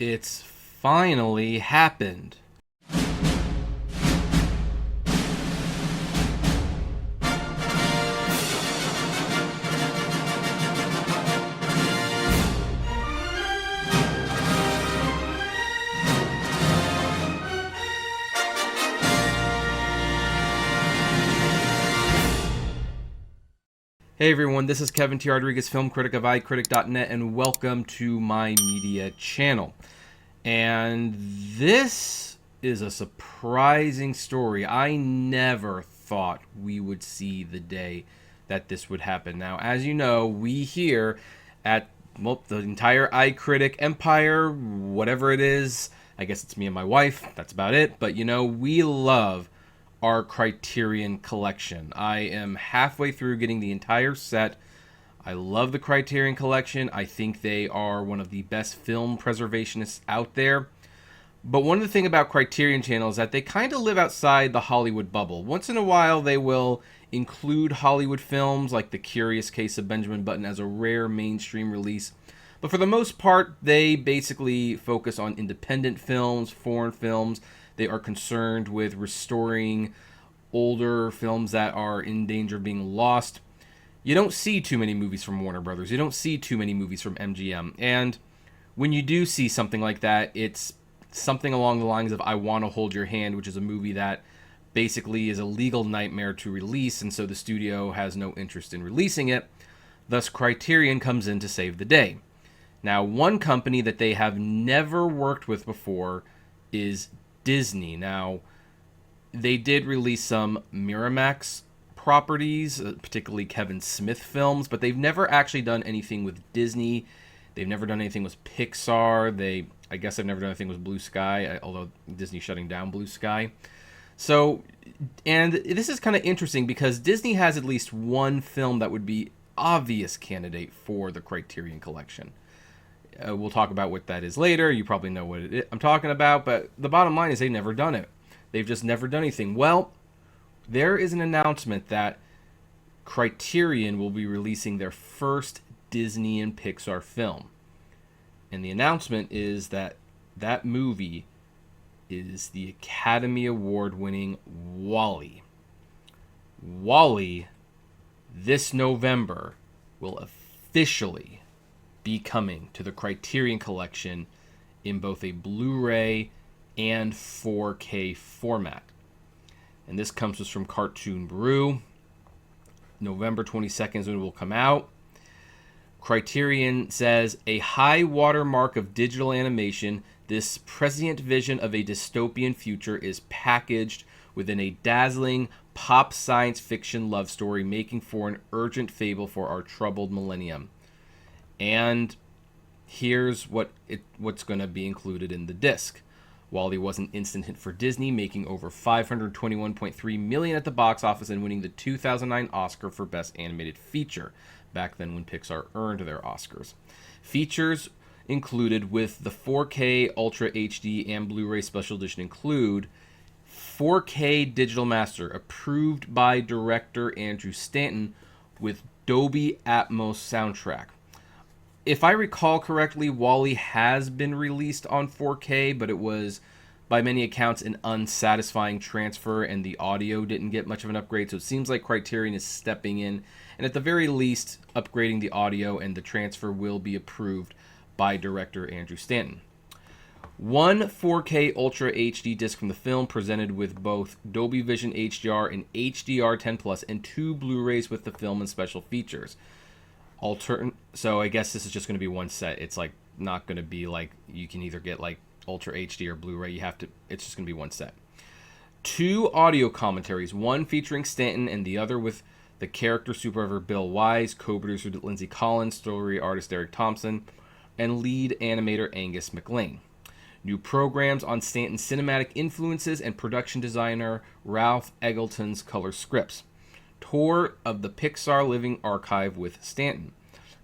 It's finally happened. Hey everyone, this is Kevin T. Rodriguez, film critic of iCritic.net, and welcome to my media channel. And this is a surprising story. I never thought we would see the day that this would happen. Now, as you know, we here at the entire iCritic empire, whatever it is, I guess it's me and my wife, that's about it, but we love our Criterion collection. I am halfway through getting the entire set. I love the Criterion collection. I think they are one of the best film preservationists out there. But one of the things about Criterion Channel is that they kind of live outside the Hollywood bubble. Once in a while, they will include Hollywood films like The Curious Case of Benjamin Button as a rare mainstream release. But for the most part, they basically focus on independent films, foreign films. They are concerned with restoring older films that are in danger of being lost. You don't see too many movies from Warner Brothers. You don't see too many movies from MGM. And when you do see something like that, it's something along the lines of I Want to Hold Your Hand, which is a movie that basically is a legal nightmare to release, and so the studio has no interest in releasing it. Thus, Criterion comes in to save the day. Now, one company that they have never worked with before is Disney. Now, they did release some Miramax properties, particularly Kevin Smith films, but they've never actually done anything with Disney. They've never done anything with Pixar. I guess I've never done anything with Blue Sky, although Disney's shutting down Blue Sky. So, and this is kind of interesting because Disney has at least one film that would be obvious candidate for the Criterion collection. We'll talk about what that is later. You probably know what it is I'm talking about, but the bottom line is they've never done it. They've just never done anything. Well, there is an announcement that Criterion will be releasing their first Disney and Pixar film. And the announcement is that that movie is the Academy Award-winning WALL-E. WALL-E, this November, will officially be coming to the Criterion collection in both a Blu-ray and 4K format. And this comes to us from Cartoon Brew. November 22nd is when it will come out. Criterion says, a high watermark of digital animation, this prescient vision of a dystopian future is packaged within a dazzling pop science fiction love story, making for an urgent fable for our troubled millennium. And here's what's going to be included in the disc. WALL-E was an instant hit for Disney, making over $521.3 million at the box office and winning the 2009 Oscar for Best Animated Feature, back then when Pixar earned their Oscars. Features included with the 4K Ultra HD and Blu-ray Special Edition include 4K Digital Master, approved by director Andrew Stanton, with Dolby Atmos soundtrack. If I recall correctly, WALL-E has been released on 4K, but it was, by many accounts, an unsatisfying transfer, and the audio didn't get much of an upgrade, so it seems like Criterion is stepping in, and at the very least, upgrading the audio, and the transfer will be approved by director Andrew Stanton. One 4K Ultra HD disc from the film, presented with both Dolby Vision HDR and HDR10+, and two Blu-rays with the film and special features. So I guess this is just going to be one set. It's like not going to be like you can either get like Ultra HD or Blu-ray. It's just going to be one set. Two audio commentaries, one featuring Stanton and the other with the character supervisor Bill Wise, co-producer Lindsay Collins, story artist Eric Thompson, and lead animator Angus MacLean. New programs on Stanton's cinematic influences and production designer Ralph Eggleton's color scripts. Tour of the Pixar Living Archive with Stanton.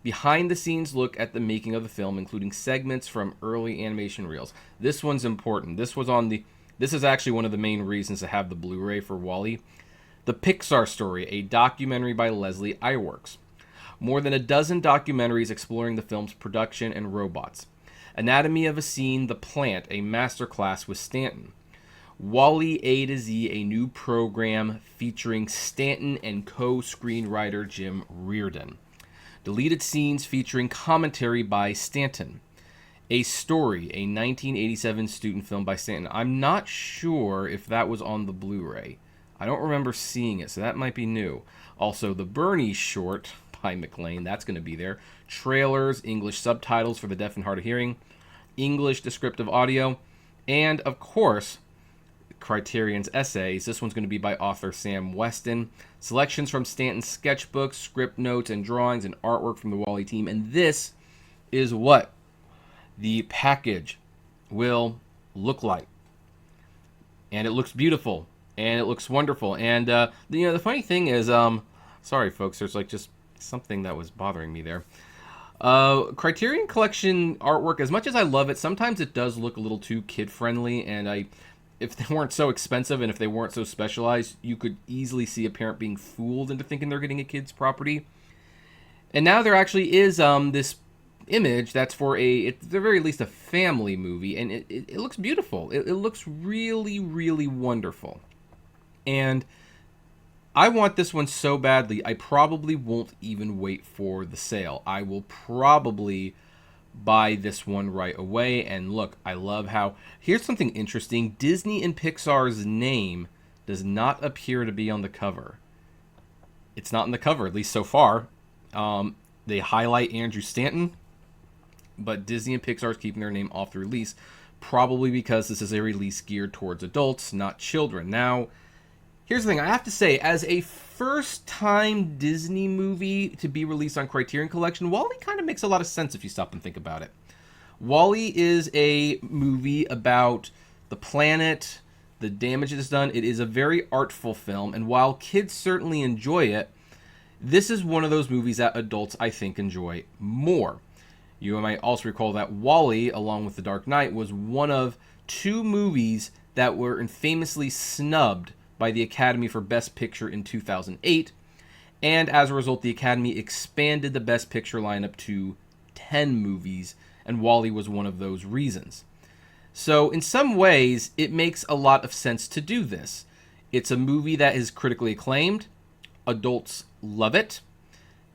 Behind-the-scenes look at the making of the film, including segments from early animation reels. This one's important. This is actually one of the main reasons to have the Blu-ray for WALL-E. The Pixar Story, a documentary by Leslie Iwerks. More than a dozen documentaries exploring the film's production and robots. Anatomy of a Scene, The Plant, a masterclass with Stanton. Wall-E A to Z, a new program featuring Stanton and co-screenwriter Jim Reardon. Deleted scenes featuring commentary by Stanton. A Story, a 1987 student film by Stanton. I'm not sure if that was on the Blu-ray. I don't remember seeing it, so that might be new. Also, the Bernie short by McLean, that's going to be there. Trailers, English subtitles for the deaf and hard of hearing, English descriptive audio, and, of course, Criterion's essays. This one's going to be by author Sam Weston. Selections from Stanton's sketchbooks, script notes, and drawings, and artwork from the Wall-E team. And this is what the package will look like. And it looks beautiful. And it looks wonderful. And, the funny thing is, sorry, folks, there's like just something that was bothering me there. Criterion Collection artwork, as much as I love it, sometimes it does look a little too kid-friendly. And if they weren't so expensive and if they weren't so specialized, you could easily see a parent being fooled into thinking they're getting a kid's property. And now there actually is this image that's for at the very least a family movie, and it looks beautiful. It looks really, really wonderful. And I want this one so badly, I probably won't even wait for the sale. I will probably buy this one right away. And look, I love how, here's something interesting. Disney and Pixar's name does not appear to be on the cover. It's not on the cover, at least so far. They highlight Andrew Stanton, but Disney and Pixar is keeping their name off the release, probably because this is a release geared towards adults, not children. Now, here's the thing. I have to say, as a first-time Disney movie to be released on Criterion Collection, Wall-E kind of makes a lot of sense if you stop and think about it. Wall-E is a movie about the planet, the damage it has done. It is a very artful film, and while kids certainly enjoy it, this is one of those movies that adults, I think, enjoy more. You might also recall that Wall-E, along with The Dark Knight, was one of two movies that were famously snubbed by the Academy for Best Picture in 2008, and as a result, the Academy expanded the Best Picture lineup to 10 movies, and Wall-E was one of those reasons. So, in some ways, it makes a lot of sense to do this. It's a movie that is critically acclaimed. Adults love it.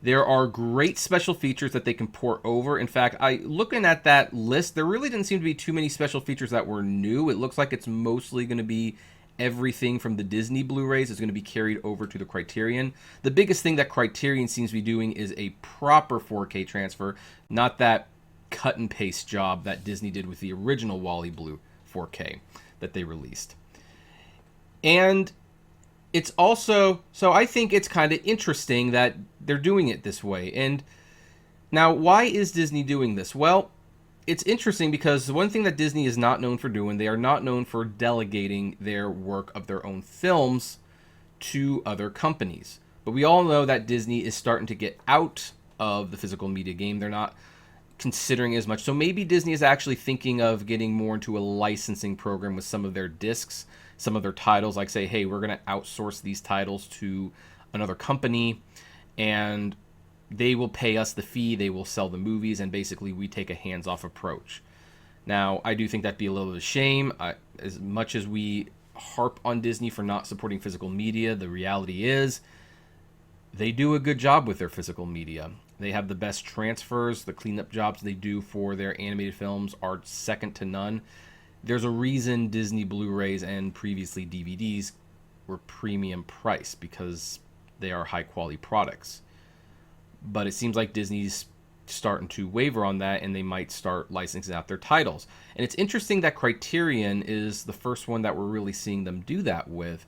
There are great special features that they can port over. In fact, looking at that list, there really didn't seem to be too many special features that were new. It looks like it's mostly going to be everything from the Disney Blu-rays is going to be carried over to the Criterion. The biggest thing that Criterion seems to be doing is a proper 4K transfer, not that cut and paste job that Disney did with the original Wall-E Blue 4K that they released. And it's also, so I think it's kind of interesting that they're doing it this way. And now, why is Disney doing this? Well, it's interesting because the one thing that Disney is not known for doing, they are not known for delegating their work of their own films to other companies. But we all know that Disney is starting to get out of the physical media game. They're not considering as much. So maybe Disney is actually thinking of getting more into a licensing program with some of their discs, some of their titles, like say, hey, we're going to outsource these titles to another company, and they will pay us the fee, they will sell the movies, and basically we take a hands-off approach. Now, I do think that'd be a little bit of a shame. As much as we harp on Disney for not supporting physical media, the reality is they do a good job with their physical media. They have the best transfers. The cleanup jobs they do for their animated films are second to none. There's a reason Disney Blu-rays and previously DVDs were premium price, because they are high-quality products. But it seems like Disney's starting to waver on that, and they might start licensing out their titles. And it's interesting that Criterion is the first one that we're really seeing them do that with,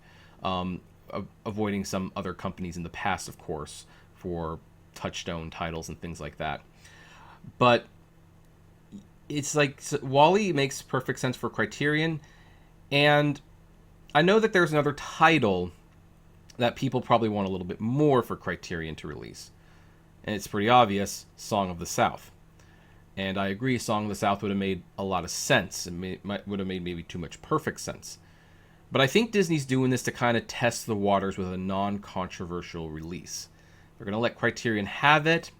avoiding some other companies in the past, of course, for Touchstone titles and things like that. But it's like Wall-E makes perfect sense for Criterion, and I know that there's another title that people probably want a little bit more for Criterion to release. And it's pretty obvious, Song of the South. And I agree, Song of the South would have made a lot of sense. It would have made maybe too much perfect sense. But I think Disney's doing this to kind of test the waters with a non-controversial release. They're going to let Criterion have it.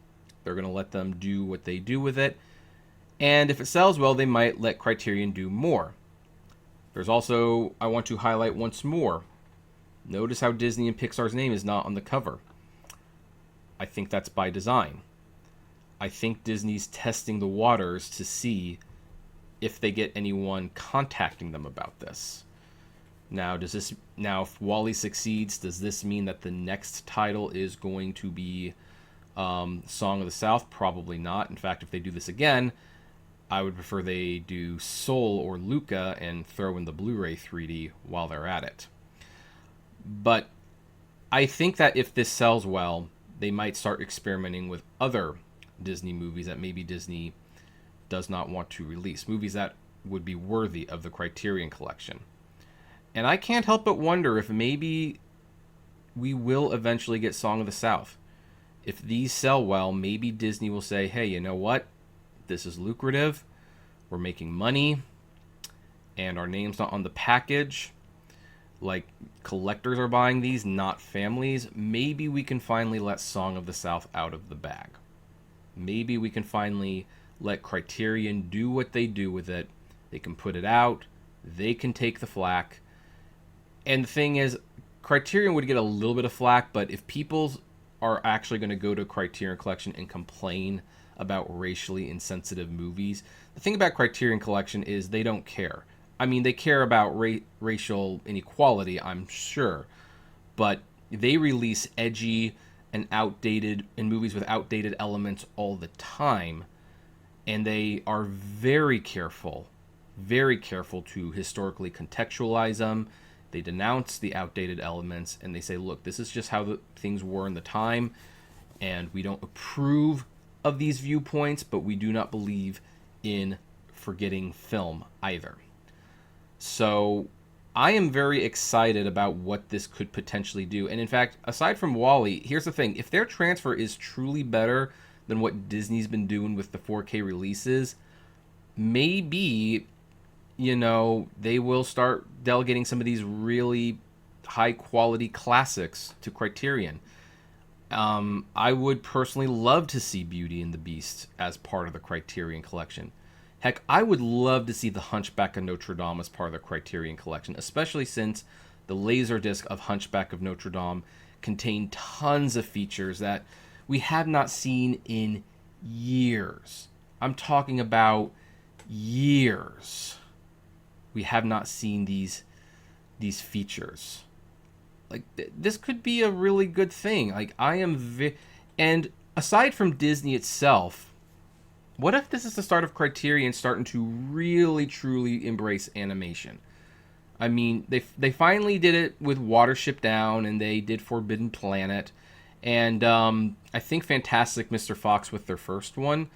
They're going to let them do what they do with it. And if it sells well, they might let Criterion do more. There's also, I want to highlight once more, notice how Disney and Pixar's name is not on the cover. I think that's by design. I think Disney's testing the waters to see if they get anyone contacting them about this. Now, if WALL-E succeeds, does this mean that the next title is going to be Song of the South? Probably not. In fact, if they do this again, I would prefer they do Soul or Luca and throw in the Blu-ray 3D while they're at it. But I think that if this sells well, they might start experimenting with other Disney movies that maybe Disney does not want to release. Movies that would be worthy of the Criterion Collection. And I can't help but wonder if maybe we will eventually get Song of the South. If these sell well, maybe Disney will say, hey, you know what? This is lucrative. We're making money. And our name's not on the package. Like, collectors are buying these, not families. Maybe we can finally let Song of the South out of the bag. Maybe we can finally let Criterion do what they do with it. They can put it out. They can take the flack. And the thing is, Criterion would get a little bit of flack, but if people are actually going to go to Criterion Collection and complain about racially insensitive movies, the thing about Criterion Collection is they don't care. I mean, they care about racial inequality, I'm sure, but they release edgy and outdated and movies with outdated elements all the time, and they are very careful to historically contextualize them. They denounce the outdated elements, and they say, look, this is just how things were in the time, and we don't approve of these viewpoints, but we do not believe in forgetting film either. So I am very excited about what this could potentially do. And in fact, aside from WALL-E, here's the thing. If their transfer is truly better than what Disney's been doing with the 4K releases, maybe, they will start delegating some of these really high-quality classics to Criterion. I would personally love to see Beauty and the Beast as part of the Criterion Collection. Heck, I would love to see The Hunchback of Notre Dame as part of the Criterion Collection, especially since the Laserdisc of Hunchback of Notre Dame contained tons of features that we have not seen in years. I'm talking about years. We have not seen these features. Like, this could be a really good thing. Like, and aside from Disney itself, what if this is the start of Criterion starting to really, truly embrace animation? I mean, they finally did it with Watership Down, and they did Forbidden Planet, and I think Fantastic Mr. Fox with their first one.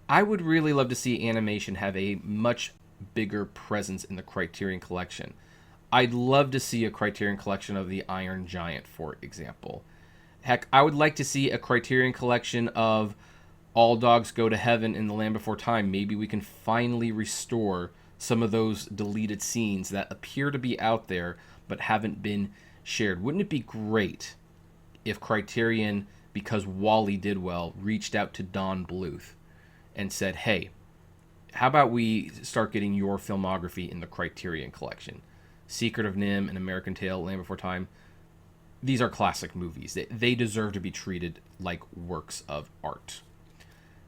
I would really love to see animation have a much bigger presence in the Criterion Collection. I'd love to see a Criterion Collection of the Iron Giant, for example. Heck, I would like to see a Criterion Collection of All Dogs Go to Heaven in The Land Before Time. Maybe we can finally restore some of those deleted scenes that appear to be out there but haven't been shared. Wouldn't it be great if Criterion, because WALL-E did well, reached out to Don Bluth and said, hey, how about we start getting your filmography in the Criterion Collection? Secret of Nim and American Tail, Land Before Time, these are classic movies. They deserve to be treated like works of art.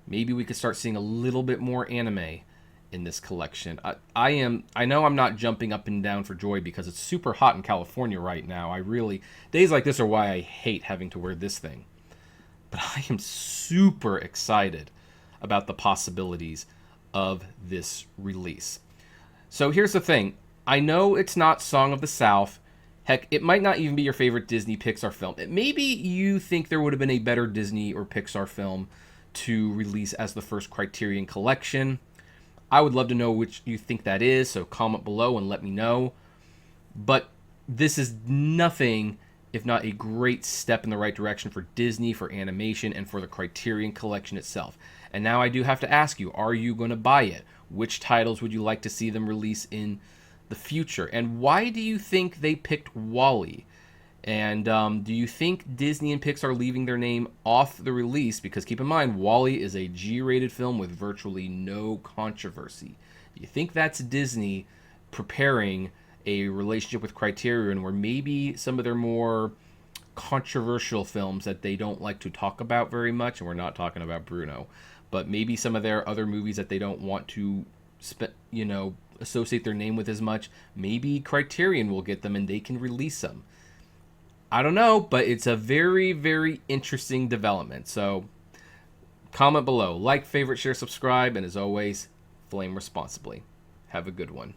Maybe we could start seeing a little bit more anime in this collection. I know I'm not jumping up and down for joy because it's super hot in California right now. Days like this are why I hate having to wear this thing. But I am super excited about the possibilities of this release. So here's the thing. I know it's not Song of the South. Heck, it might not even be your favorite Disney Pixar film. Maybe you think there would have been a better Disney or Pixar film to release as the first Criterion Collection. I would love to know which you think that is, so comment below and let me know. But this is nothing if not a great step in the right direction for Disney, for animation, and for the Criterion Collection itself. And now I do have to ask you, are you going to buy it? Which titles would you like to see them release in the future? And why do you think they picked WALL-E? And do you think Disney and Pixar are leaving their name off the release? Because keep in mind, Wall-E is a G-rated film with virtually no controversy. Do you think that's Disney preparing a relationship with Criterion where maybe some of their more controversial films that they don't like to talk about very much, and we're not talking about Bruno, but maybe some of their other movies that they don't want to associate their name with as much, maybe Criterion will get them and they can release them. I don't know, but it's a very, very interesting development. So comment below, like, favorite, share, subscribe, and as always, flame responsibly. Have a good one.